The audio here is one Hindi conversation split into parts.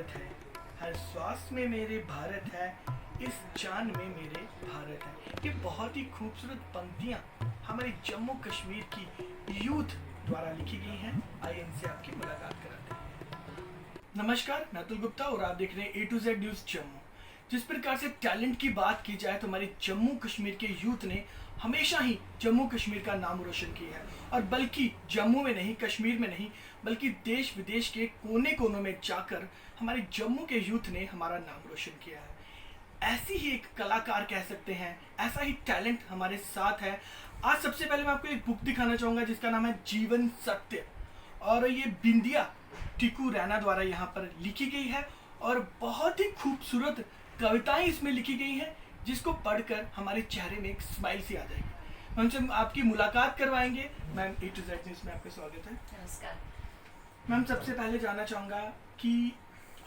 भारत है, हर श्वास में मेरे भारत है, इस जान में मेरे भारत है। ये बहुत ही खूबसूरत पंक्तियाँ हमारे जम्मू कश्मीर की यूथ द्वारा लिखी गई हैं। आइए इनसे आपकी मुलाकात कराते हैं। नमस्कार, मैं अतुल गुप्ता और आप देख रहे हैं A to Z news Jammu. जिस प्रकार से टैलेंट की बात की जाए तो हमारे जम्मू कश्मीर के यूथ ने हमेशा ही जम्मू कश्मीर का नाम रोशन किया है, और बल्कि जम्मू में नहीं, कश्मीर में नहीं, बल्कि देश विदेश के कोने कोनों में जाकर हमारे जम्मू के यूथ ने हमारा नाम रोशन किया है। ऐसी ही एक कलाकार कह सकते हैं, ऐसा ही टैलेंट हमारे साथ है। आज सबसे पहले मैं आपको एक बुक दिखाना चाहूँगा जिसका नाम है जीवन सत्य, और ये बिंदिया टिकू रैना द्वारा यहाँ पर लिखी गई है, और बहुत ही खूबसूरत कविताएं इसमें लिखी गई हैं जिसको पढ़कर हमारे चेहरे में एक स्माइल सी आ जाएगी। हम उनसे आपकी मुलाकात करवाएंगे। Ma'am, A to Z news में आपका स्वागत है। नमस्कार मैम, सबसे पहले जानना चाहूँगा कि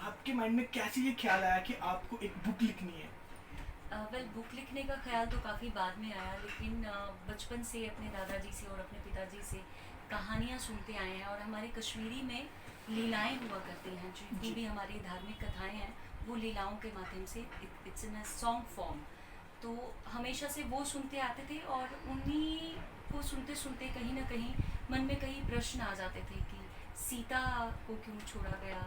आपके माइंड में कैसे ये ख्याल आया कि आपको एक बुक लिखनी है? बुक लिखने का ख्याल तो काफ़ी बाद में आया, लेकिन बचपन से अपने दादाजी से और अपने पिताजी से कहानियाँ सुनते आए हैं, और हमारे कश्मीरी में लीलाएं हुआ करती हैं। जितनी भी हमारी धार्मिक कथाएं हैं वो लीलाओं के माध्यम से, it's in a song form, तो हमेशा से वो सुनते आते थे, और उन्हीं को सुनते सुनते कहीं ना कहीं मन में कई प्रश्न आ जाते थे कि सीता को क्यों छोड़ा गया,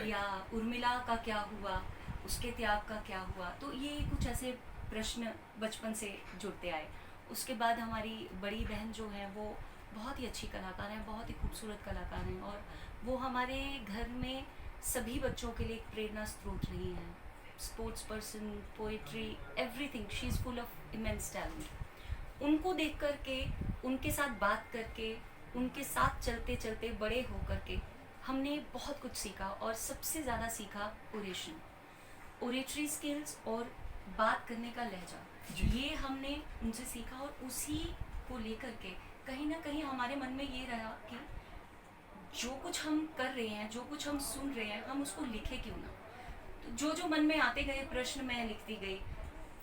या उर्मिला का क्या हुआ, उसके त्याग का क्या हुआ। तो ये कुछ ऐसे प्रश्न बचपन से जुड़ते आए। उसके बाद हमारी बड़ी बहन जो है वो बहुत ही अच्छी कलाकार हैं, बहुत ही खूबसूरत कलाकार हैं, और वो हमारे घर में सभी बच्चों के लिए एक प्रेरणा स्रोत रही हैं। Sports person, poetry, everything, she is full of immense talent. उनको देख कर के, उनके साथ बात करके, उनके साथ चलते चलते बड़े हो कर के हमने बहुत कुछ सीखा, और सबसे ज़्यादा सीखा ओरेटरी स्किल्स और बात करने का लहजा। ये हमने उनसे सीखा, और उसी को लेकर के कहीं ना कहीं हमारे मन में ये रहा कि जो कुछ हम कर रहे हैं, जो कुछ हम सुन रहे हैं, हम उसको लिखे क्यों ना। तो जो मन में आते गए प्रश्न मैं लिखती गई।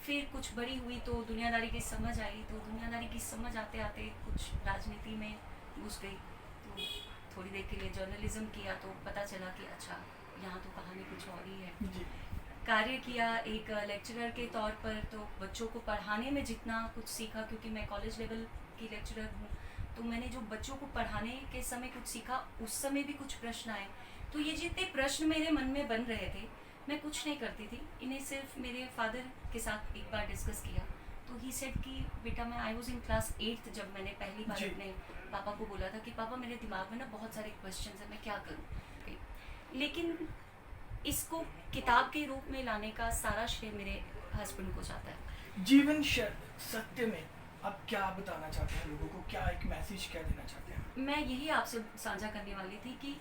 फिर कुछ बड़ी हुई तो दुनियादारी की समझ आई, तो दुनियादारी की समझ आते आते कुछ राजनीति में घुस गई, तो थोड़ी देर के लिए जर्नलिज्म किया, तो पता चला कि अच्छा, यहाँ तो कहानी कुछ और ही है। कार्य किया एक लेक्चरर के तौर पर, तो बच्चों को पढ़ाने में जितना कुछ सीखा, क्योंकि मैं कॉलेज लेवल की लेक्चरर हूँ, तो मैंने जो बच्चों को पढ़ाने के समय कुछ सीखा, उस समय भी कुछ प्रश्न आए। तो ये जितने प्रश्न मेरे मन में बन रहे थे, मैं कुछ नहीं करती थी, इन्हें सिर्फ मेरे फादर के साथ एक बार डिस्कस किया। तो ही सेड कि बेटा, मैं I was in class 8th जब मैंने पहली बार अपने पापा को बोला था कि पापा, मेरे दिमाग में ना बहुत सारे क्वेश्चन हैं, मैं क्या करूँ। लेकिन इसको किताब के रूप में लाने का सारा श्रेय मेरे हस्बैंड को जाता है। जीवन सत्य में आप क्या बताना चाहते हैं लोगों को, क्या एक मैसेज क्या देना चाहते हैं? मैं यही आपसे साझा करने वाली थी कि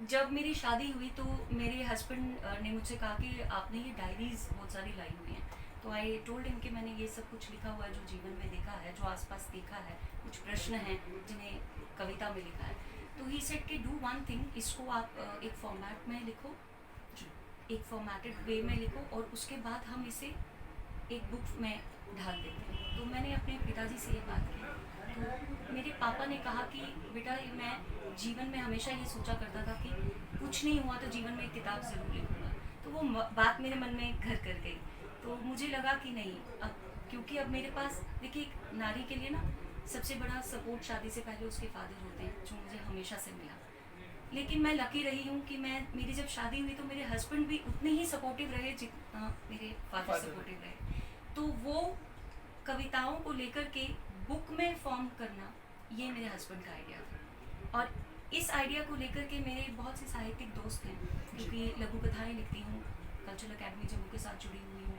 जब मेरी शादी हुई तो मेरे हस्बैंड ने मुझसे कहा कि आपने ये डायरीज बहुत सारी लाई हुई हैं। तो आई टोल्ड हिम कि मैंने ये सब कुछ लिखा हुआ है जो जीवन में देखा है, जो आसपास देखा है, कुछ प्रश्न हैं जिन्हें कविता में लिखा है। तो ही सेड कि डू वन थिंग, इसको आप एक फॉर्मेट में लिखो, एक फॉर्मेटेड वे में लिखो, और उसके बाद हम इसे एक बुक में ढाल देते हैं। तो मैंने अपने पिताजी से ये बात की, तो मेरे पापा ने कहा कि बेटा, मैं जीवन में हमेशा ये सोचा करता था कि कुछ नहीं हुआ तो जीवन में एक किताब ज़रूर लिखूँगा। तो वो बात मेरे मन में घर कर गई। तो मुझे लगा कि नहीं, अब क्योंकि अब मेरे पास, देखिए, एक नारी के लिए ना सबसे बड़ा सपोर्ट शादी से पहले उसके फादर होते हैं, जो मुझे हमेशा से मिला। लेकिन मैं लकी रही हूँ कि मेरी जब शादी हुई तो मेरे हस्बैंड भी उतने ही सपोर्टिव रहे जितना मेरे फादर सपोर्टिव रहे। तो वो कविताओं को लेकर के बुक में फॉर्म करना, ये मेरे हस्बैंड का आइडिया था। और इस आइडिया को लेकर के मेरे बहुत से साहित्यिक दोस्त हैं, क्योंकि लघु कथाएँ लिखती हूँ, कल्चरल अकेडमी जम्मू के साथ जुड़ी हुई हूँ।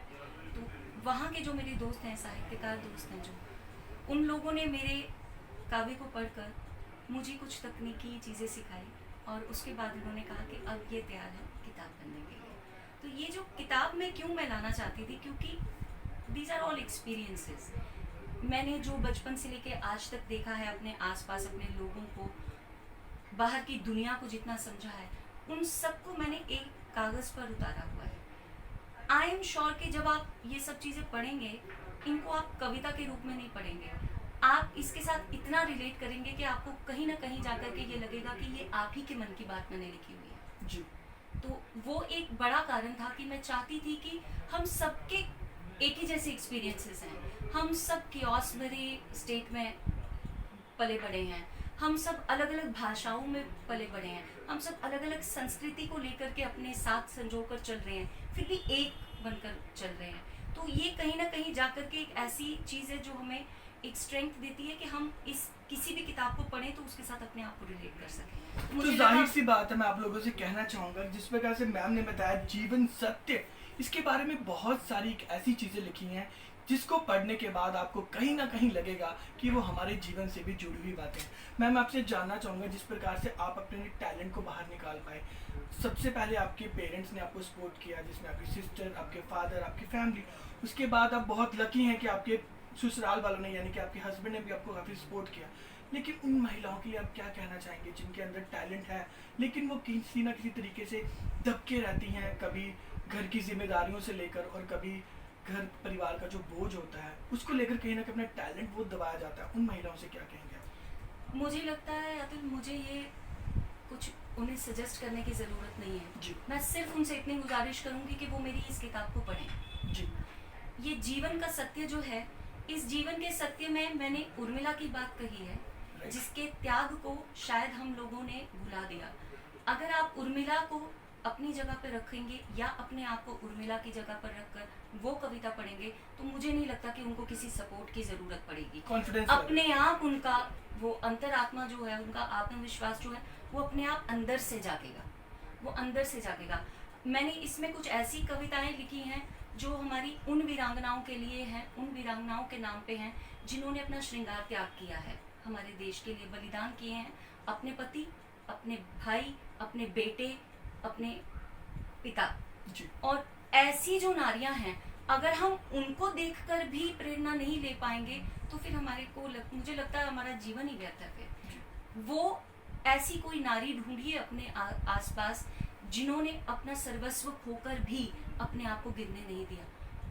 तो वहाँ के जो मेरे दोस्त हैं, साहित्यकार दोस्त हैं, जो उन लोगों ने मेरे काव्य को पढ़कर मुझे कुछ तकनीकी चीज़ें सिखाई, और उसके बाद उन्होंने कहा कि अब ये तैयार है किताब बनने के लिए। तो ये जो किताब में क्यों मैं लाना चाहती थी, क्योंकि दीज आर ऑल एक्सपीरियंसेस। मैंने जो बचपन से लेके आज तक देखा है, अपने आसपास अपने लोगों को, बाहर की दुनिया को जितना समझा है, उन सबको मैंने एक कागज़ पर उतारा हुआ है। आई एम श्योर कि जब आप ये सब चीज़ें पढ़ेंगे, इनको आप कविता के रूप में नहीं पढ़ेंगे, आप इसके साथ इतना रिलेट करेंगे कि आपको कहीं ना कहीं जाकर के ये लगेगा कि ये आप ही के मन की बात मैंने लिखी हुई है। जी। तो वो एक बड़ा कारण था कि मैं चाहती थी कि हम सबके एक ही जैसे एक्सपीरियंसेस हैं, हम सब कियोस्क भरे स्टेट में पले बड़े हैं, हम सब अलग अलग भाषाओं में पले बड़े हैं, हम सब अलग अलग संस्कृति को लेकर के अपने साथ संजोकर चल रहे हैं, फिर भी एक बनकर चल रहे हैं। तो ये कहीं ना कहीं जाकर के एक ऐसी चीज़ है जो हमें एक स्ट्रेंथ देती है कि हम इस किसी भी किताब को पढ़ें तो उसके साथ अपने आप को रिलेट कर सकें। तो जाहिर सी बात है, मैं आप लोगों से कहना चाहूँगा जिस प्रकार से मैम ने बताया जीवन सत्य, इसके बारे में बहुत सारी ऐसी चीज़ें लिखी हैं जिसको पढ़ने के बाद आपको कहीं ना कहीं लगेगा कि वो हमारे जीवन से भी जुड़ी हुई बातें हैं। मैम आपसे जानना चाहूँगा जिस प्रकार से आप अपने टैलेंट को बाहर निकाल पाए, सबसे पहले आपके पेरेंट्स ने आपको सपोर्ट किया, जिसमें आपकी सिस्टर, आपके फादर, आपकी फैमिली, उसके बाद आप बहुत लकी हैं कि आपके ससुराल वालों ने यानी कि आपके हस्बैंड ने भी आपको काफ़ी सपोर्ट किया। लेकिन उन महिलाओं के लिए आप क्या कहना चाहेंगे जिनके अंदर टैलेंट है लेकिन वो किसी ना किसी तरीके से दबके रहती हैं, कभी घर की जिम्मेदारियों से लेकर और कभी घर परिवार का जो बोझ होता है उसको लेकर कहीं ना कहीं अपना टैलेंट वो दबाया जाता है, उन महिलाओं से क्या कहेंगे आप? मुझे लगता है अतुल, मुझे ये कुछ उन्हें सजेस्ट करने की ज़रूरत नहीं है जी। मैं सिर्फ उनसे इतनी गुजारिश करूंगी कि वो मेरी इस किताब को पढ़ें। जी। ये जीवन का सत्य जो है, इस जीवन के सत्य में मैंने उर्मिला की बात कही है, जिसके त्याग को शायद हम लोगों ने भुला दिया। अगर आप उर्मिला को अपनी जगह पर रखेंगे या अपने आप को उर्मिला की जगह पर रखकर वो कविता पढ़ेंगे तो मुझे नहीं लगता कि उनको किसी सपोर्ट की ज़रूरत पड़ेगी। कॉन्फिडेंस अपने आप उनका वो अंतरात्मा जो है, उनका आत्मविश्वास जो है, वो अपने आप अंदर से जागेगा, वो अंदर से जागेगा। मैंने इसमें कुछ ऐसी कविताएं लिखी हैं जो हमारी उन वीरांगनाओं के लिए हैं, उन वीरांगनाओं के नाम पे हैं जिन्होंने अपना श्रृंगार त्याग किया है, हमारे देश के लिए बलिदान किए हैं, अपने पति, अपने भाई, अपने बेटे, अपने पिता। जी। और ऐसी जो नारियां हैं, अगर हम उनको देखकर भी प्रेरणा नहीं ले पाएंगे तो फिर हमारे को मुझे लगता है हमारा जीवन ही व्यर्थ है। फिर वो ऐसी कोई नारी ढूंढिए अपने आसपास जिन्होंने अपना सर्वस्व खोकर भी अपने आप को गिरने नहीं दिया।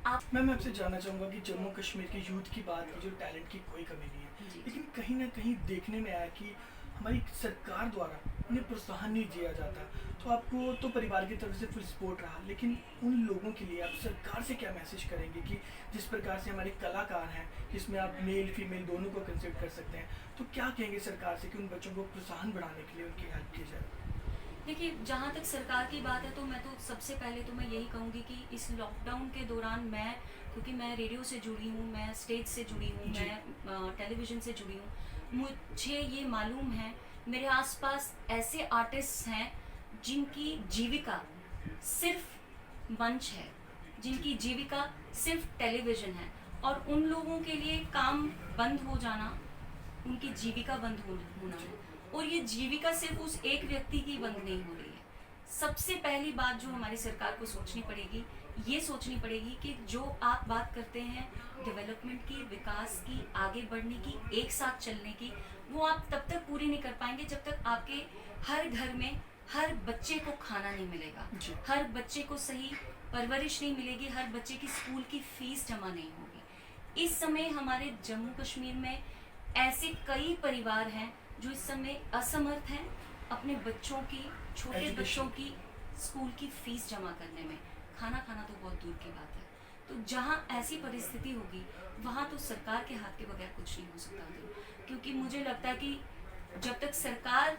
आप मैं आपसे जानना चाहूँगा कि जम्मू कश्मीर के यूथ की बात की, जो टैलेंट की कोई कमी नहीं है, जी। लेकिन कहीं ना कहीं देखने में आया कि हमारी सरकार द्वारा उन्हें प्रोत्साहन नहीं दिया जाता। तो आपको तो परिवार की तरफ से फुल सपोर्ट रहा, लेकिन उन लोगों के लिए आप सरकार से क्या मैसेज करेंगे कि जिस प्रकार से हमारे कलाकार हैं जिसमें आप मेल फीमेल दोनों को कंसिडर कर सकते हैं, तो क्या कहेंगे सरकार से कि उन बच्चों को प्रोत्साहन बढ़ाने के लिए उनकी हेल्प की जाए? देखिए, जहाँ तक सरकार की बात है तो मैं तो सबसे पहले तो मैं यही कहूँगी कि इस लॉकडाउन के दौरान मैं, क्योंकि मैं रेडियो से जुड़ी हूँ, मैं स्टेज से जुड़ी हूँ, मैं टेलीविज़न से जुड़ी हूँ, मुझे ये मालूम है मेरे आसपास ऐसे आर्टिस्ट हैं जिनकी जीविका सिर्फ मंच है, जिनकी जीविका सिर्फ टेलीविज़न है, और उन लोगों के लिए काम बंद हो जाना उनकी जीविका बंद होना है। और ये जीविका सिर्फ उस एक व्यक्ति की बंद नहीं हो रही है। सबसे पहली बात जो हमारी सरकार को सोचनी पड़ेगी, ये सोचनी पड़ेगी कि जो आप बात करते हैं डेवलपमेंट की, विकास की, आगे बढ़ने की, एक साथ चलने की, वो आप तब तक पूरी नहीं कर पाएंगे जब तक आपके हर घर में हर बच्चे को खाना नहीं मिलेगा, हर बच्चे को सही परवरिश नहीं मिलेगी, हर बच्चे की स्कूल की फीस जमा नहीं होगी। इस समय हमारे जम्मू कश्मीर में ऐसे कई परिवार हैं जो इस समय असमर्थ हैं अपने बच्चों की, छोटे बच्चों की स्कूल की फीस जमा करने में। खाना खाना तो बहुत दूर की बात है। तो जहाँ ऐसी परिस्थिति होगी वहाँ तो सरकार के हाथ के बगैर कुछ नहीं हो सकता था, क्योंकि मुझे लगता है कि जब तक सरकार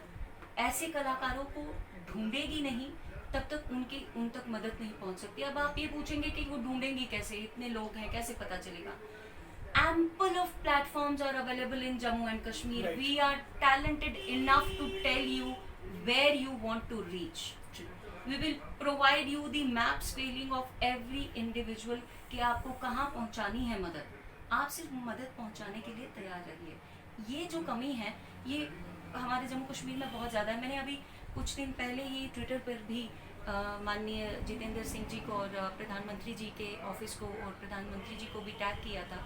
ऐसे कलाकारों को ढूंढेगी नहीं तब तक उन तक मदद नहीं पहुँच सकती। अब आप ये पूछेंगे कि वो ढूंढेंगी कैसे, इतने लोग हैं, कैसे पता चलेगा? Ample of platforms are available in Jammu and Kashmir. Right. We are talented enough to tell you where you want to reach. We will provide you the map spelling of every individual कि आपको कहाँ पहुँचानी है मदद। आप सिर्फ मदद पहुँचाने के लिए तैयार रहिए। ये जो कमी है ये हमारे जम्मू कश्मीर में बहुत ज़्यादा है। मैंने अभी कुछ दिन पहले ही ट्विटर पर भी माननीय जितेंद्र सिंह जी को और प्रधानमंत्री जी के ऑफिस को और प्रधानमंत्री जी को भी टैग किया था।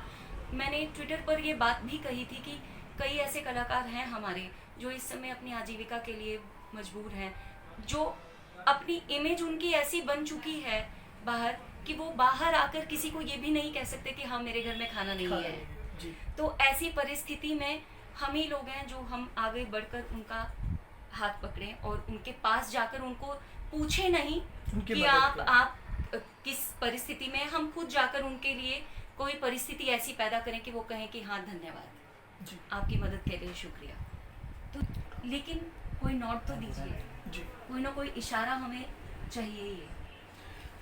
मैंने ट्विटर पर ये बात भी कही थी कि कई ऐसे कलाकार हैं हमारे जो इस समय अपनी आजीविका के लिए मजबूर हैं, जो अपनी इमेज उनकी ऐसी बन चुकी है बाहर कि वो बाहर आकर किसी को ये भी नहीं कह सकते कि हाँ मेरे घर में खाना नहीं है। जी। तो ऐसी परिस्थिति में हम ही लोग हैं जो हम आगे बढ़कर उनका हाथ पकड़ें और उनके पास जाकर उनको पूछे नहीं उनकी कि मदद करें। आप किस परिस्थिति में, हम खुद जाकर उनके लिए कोई परिस्थिति ऐसी पैदा करें कि वो कहें कि हाँ धन्यवाद, जी आपकी मदद के लिए शुक्रिया। तो लेकिन कोई नोट तो दीजिए, जी। कोई ना कोई इशारा हमें चाहिए ही है।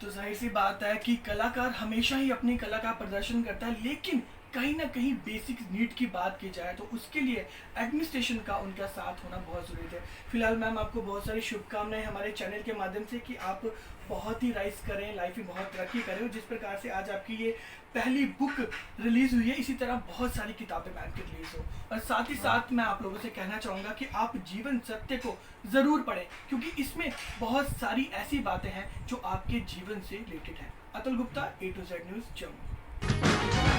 तो जाहिर सी बात है कि कलाकार हमेशा ही अपनी कला का प्रदर्शन करता है, लेकिन कहीं ना कहीं बेसिक नीड की बात की जाए तो उसके लिए एडमिनिस्ट्रेशन का उनका साथ होना बहुत ज़रूरी है। फिलहाल मैम आपको बहुत सारी शुभकामनाएं हमारे चैनल के माध्यम से कि आप बहुत ही राइज करें, लाइफ में बहुत तरक्की करें, और जिस प्रकार से आज आपकी ये पहली बुक रिलीज़ हुई है, इसी तरह बहुत सारी किताबें मैम की रिलीज़ हो। और साथ ही साथ मैं आप लोगों से कहना चाहूँगा कि आप जीवन सत्य को ज़रूर पढ़ें, क्योंकि इसमें बहुत सारी ऐसी बातें हैं जो आपके जीवन से रिलेटेड हैं। Atul Gupta, A to Z news, Jammu.